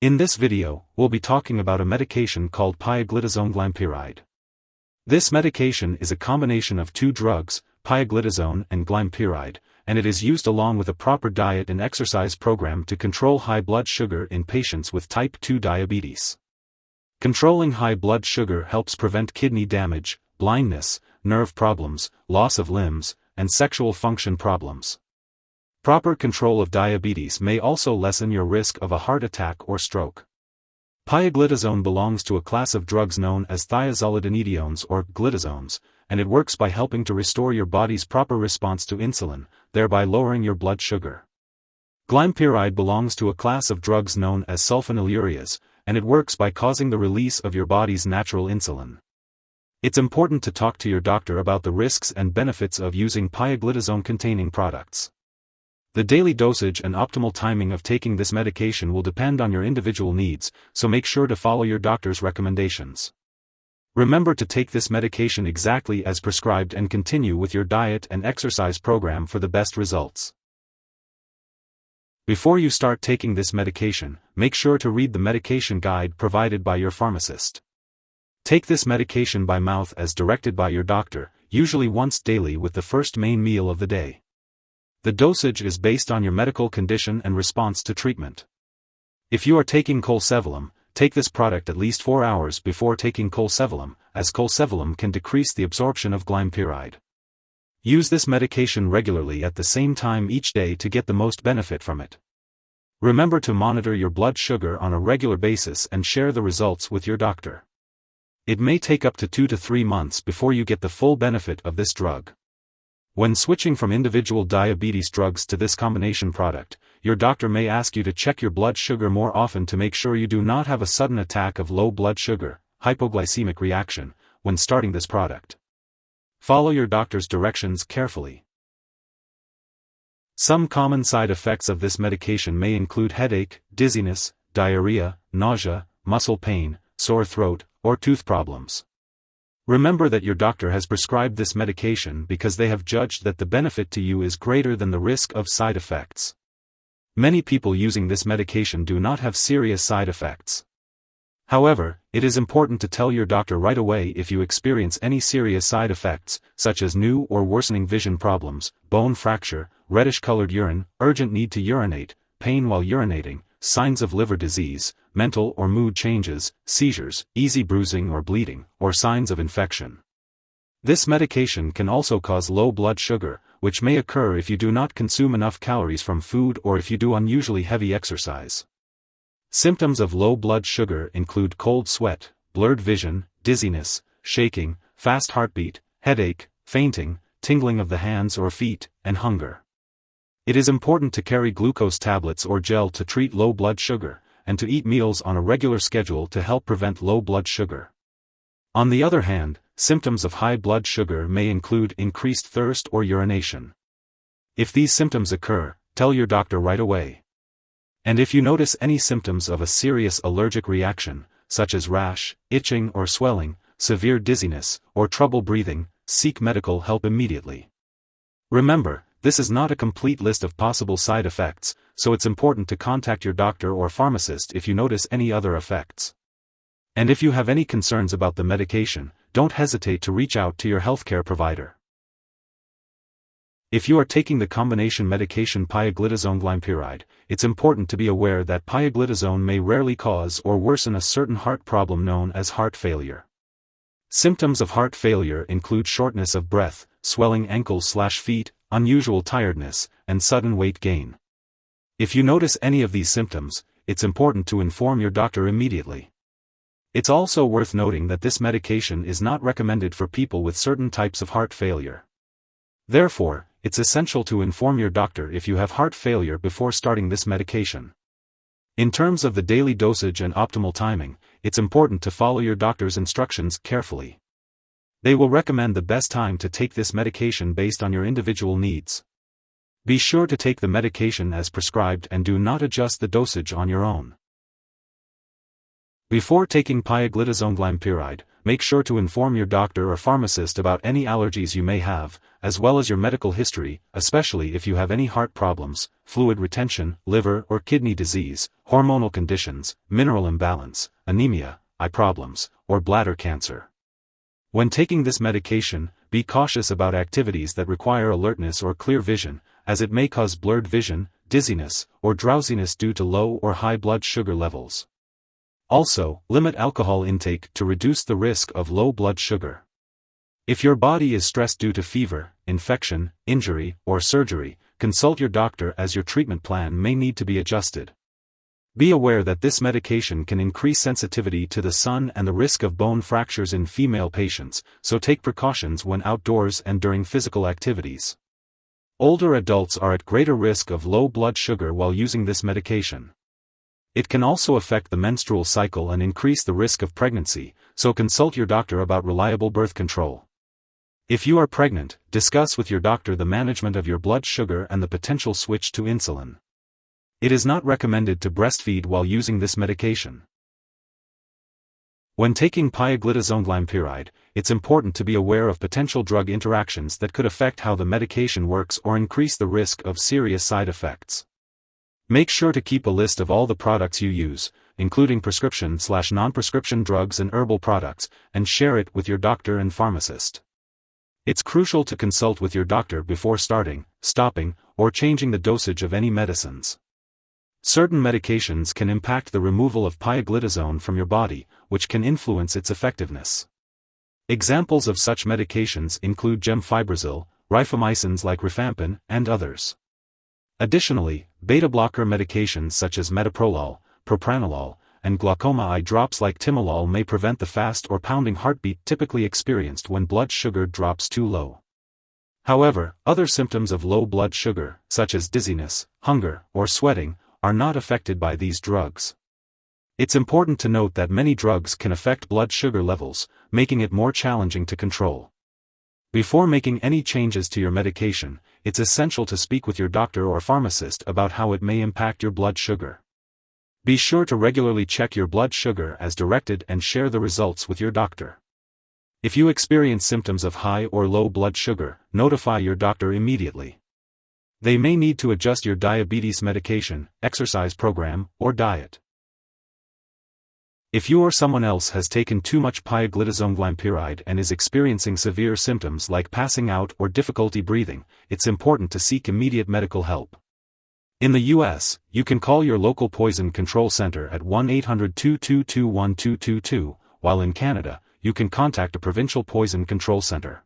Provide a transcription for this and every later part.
In this video, we'll be talking about a medication called Pioglitazone-Glimepiride. This medication is a combination of two drugs, pioglitazone and glimepiride, and it is used along with a proper diet and exercise program to control high blood sugar in patients with type 2 diabetes. Controlling high blood sugar helps prevent kidney damage, blindness, nerve problems, loss of limbs, and sexual function problems. Proper control of diabetes may also lessen your risk of a heart attack or stroke. Pioglitazone belongs to a class of drugs known as thiazolidinediones or glitazones, and it works by helping to restore your body's proper response to insulin, thereby lowering your blood sugar. Glimepiride belongs to a class of drugs known as sulfonylureas, and it works by causing the release of your body's natural insulin. It's important to talk to your doctor about the risks and benefits of using pioglitazone-containing products. The daily dosage and optimal timing of taking this medication will depend on your individual needs, so make sure to follow your doctor's recommendations. Remember to take this medication exactly as prescribed and continue with your diet and exercise program for the best results. Before you start taking this medication, make sure to read the medication guide provided by your pharmacist. Take this medication by mouth as directed by your doctor, usually once daily with the first main meal of the day. The dosage is based on your medical condition and response to treatment. If you are taking colesevelam, take this product at least 4 hours before taking colesevelam, as colesevelam can decrease the absorption of glimepiride. Use this medication regularly at the same time each day to get the most benefit from it. Remember to monitor your blood sugar on a regular basis and share the results with your doctor. It may take up to 2 to 3 months before you get the full benefit of this drug. When switching from individual diabetes drugs to this combination product, your doctor may ask you to check your blood sugar more often to make sure you do not have a sudden attack of low blood sugar, hypoglycemic reaction, when starting this product. Follow your doctor's directions carefully. Some common side effects of this medication may include headache, dizziness, diarrhea, nausea, muscle pain, sore throat, or tooth problems. Remember that your doctor has prescribed this medication because they have judged that the benefit to you is greater than the risk of side effects. Many people using this medication do not have serious side effects. However, it is important to tell your doctor right away if you experience any serious side effects, such as new or worsening vision problems, bone fracture, reddish-colored urine, urgent need to urinate, pain while urinating, signs of liver disease, mental or mood changes, seizures, easy bruising or bleeding, or signs of infection. This medication can also cause low blood sugar, which may occur if you do not consume enough calories from food or if you do unusually heavy exercise. Symptoms of low blood sugar include cold sweat, blurred vision, dizziness, shaking, fast heartbeat, headache, fainting, tingling of the hands or feet, and hunger. It is important to carry glucose tablets or gel to treat low blood sugar, and to eat meals on a regular schedule to help prevent low blood sugar. On the other hand, symptoms of high blood sugar may include increased thirst or urination. If these symptoms occur, tell your doctor right away. And if you notice any symptoms of a serious allergic reaction, such as rash, itching or swelling, severe dizziness, or trouble breathing, seek medical help immediately. Remember, this is not a complete list of possible side effects, so it's important to contact your doctor or pharmacist if you notice any other effects. And if you have any concerns about the medication, don't hesitate to reach out to your healthcare provider. If you are taking the combination medication pioglitazone-glimepiride, it's important to be aware that pioglitazone may rarely cause or worsen a certain heart problem known as heart failure. Symptoms of heart failure include shortness of breath, swelling ankles/feet, unusual tiredness, and sudden weight gain. If you notice any of these symptoms, it's important to inform your doctor immediately. It's also worth noting that this medication is not recommended for people with certain types of heart failure. Therefore, it's essential to inform your doctor if you have heart failure before starting this medication. In terms of the daily dosage and optimal timing, it's important to follow your doctor's instructions carefully. They will recommend the best time to take this medication based on your individual needs. Be sure to take the medication as prescribed and do not adjust the dosage on your own. Before taking pioglitazone-glimepiride, make sure to inform your doctor or pharmacist about any allergies you may have, as well as your medical history, especially if you have any heart problems, fluid retention, liver or kidney disease, hormonal conditions, mineral imbalance, anemia, eye problems, or bladder cancer. When taking this medication, be cautious about activities that require alertness or clear vision, as it may cause blurred vision, dizziness, or drowsiness due to low or high blood sugar levels. Also, limit alcohol intake to reduce the risk of low blood sugar. If your body is stressed due to fever, infection, injury, or surgery, consult your doctor as your treatment plan may need to be adjusted. Be aware that this medication can increase sensitivity to the sun and the risk of bone fractures in female patients, so take precautions when outdoors and during physical activities. Older adults are at greater risk of low blood sugar while using this medication. It can also affect the menstrual cycle and increase the risk of pregnancy, so consult your doctor about reliable birth control. If you are pregnant, discuss with your doctor the management of your blood sugar and the potential switch to insulin. It is not recommended to breastfeed while using this medication. When taking Pioglitazone-Glimepiride, it's important to be aware of potential drug interactions that could affect how the medication works or increase the risk of serious side effects. Make sure to keep a list of all the products you use, including prescription/non-prescription drugs and herbal products, and share it with your doctor and pharmacist. It's crucial to consult with your doctor before starting, stopping, or changing the dosage of any medicines. Certain medications can impact the removal of pioglitazone from your body, which can influence its effectiveness. Examples of such medications include gemfibrozil, rifamycins like rifampin, and others. Additionally, beta-blocker medications such as metoprolol, propranolol, and glaucoma eye drops like timolol may prevent the fast or pounding heartbeat typically experienced when blood sugar drops too low. However, other symptoms of low blood sugar, such as dizziness, hunger, or sweating, are not affected by these drugs. It's important to note that many drugs can affect blood sugar levels, making it more challenging to control. Before making any changes to your medication, it's essential to speak with your doctor or pharmacist about how it may impact your blood sugar. Be sure to regularly check your blood sugar as directed and share the results with your doctor. If you experience symptoms of high or low blood sugar, notify your doctor immediately. They may need to adjust your diabetes medication, exercise program, or diet. If you or someone else has taken too much Pioglitazone-Glimepiride and is experiencing severe symptoms like passing out or difficulty breathing, it's important to seek immediate medical help. In the U.S., you can call your local poison control center at 1-800-222-1222, while in Canada, you can contact a provincial poison control center.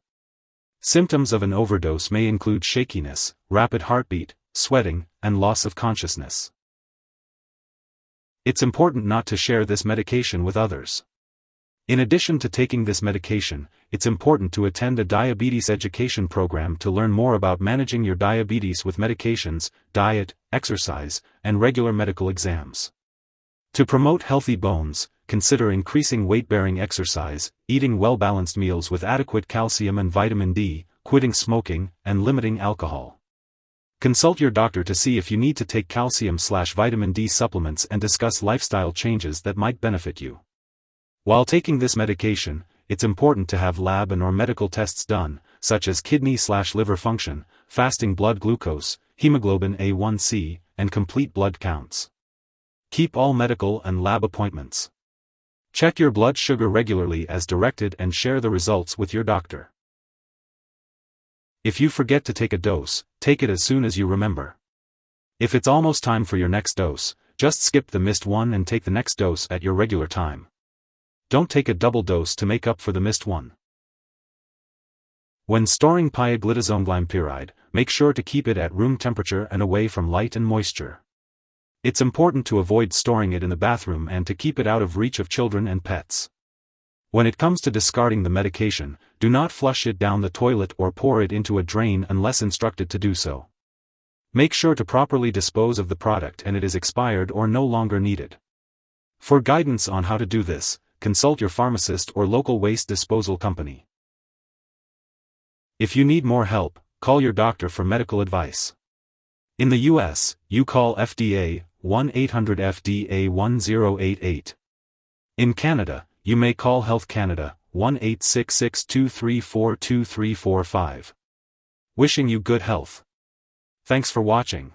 Symptoms of an overdose may include shakiness, rapid heartbeat, sweating, and loss of consciousness. It's important not to share this medication with others. In addition to taking this medication, it's important to attend a diabetes education program to learn more about managing your diabetes with medications, diet, exercise, and regular medical exams. To promote healthy bones, consider increasing weight-bearing exercise, eating well-balanced meals with adequate calcium and vitamin D, quitting smoking, and limiting alcohol. Consult your doctor to see if you need to take calcium/vitamin D supplements and discuss lifestyle changes that might benefit you. While taking this medication, it's important to have lab and/or medical tests done, such as kidney/liver function, fasting blood glucose, hemoglobin A1c, and complete blood counts. Keep all medical and lab appointments. Check your blood sugar regularly as directed and share the results with your doctor. If you forget to take a dose, take it as soon as you remember. If it's almost time for your next dose, just skip the missed one and take the next dose at your regular time. Don't take a double dose to make up for the missed one. When storing Pioglitazone-Glimepiride, make sure to keep it at room temperature and away from light and moisture. It's important to avoid storing it in the bathroom and to keep it out of reach of children and pets. When it comes to discarding the medication, do not flush it down the toilet or pour it into a drain unless instructed to do so. Make sure to properly dispose of the product and it is expired or no longer needed. For guidance on how to do this, consult your pharmacist or local waste disposal company. If you need more help, call your doctor for medical advice. In the U.S., you call FDA, 1-800-FDA-1088. In Canada, you may call Health Canada, 1-866-234-2345. Wishing you good health. Thanks for watching.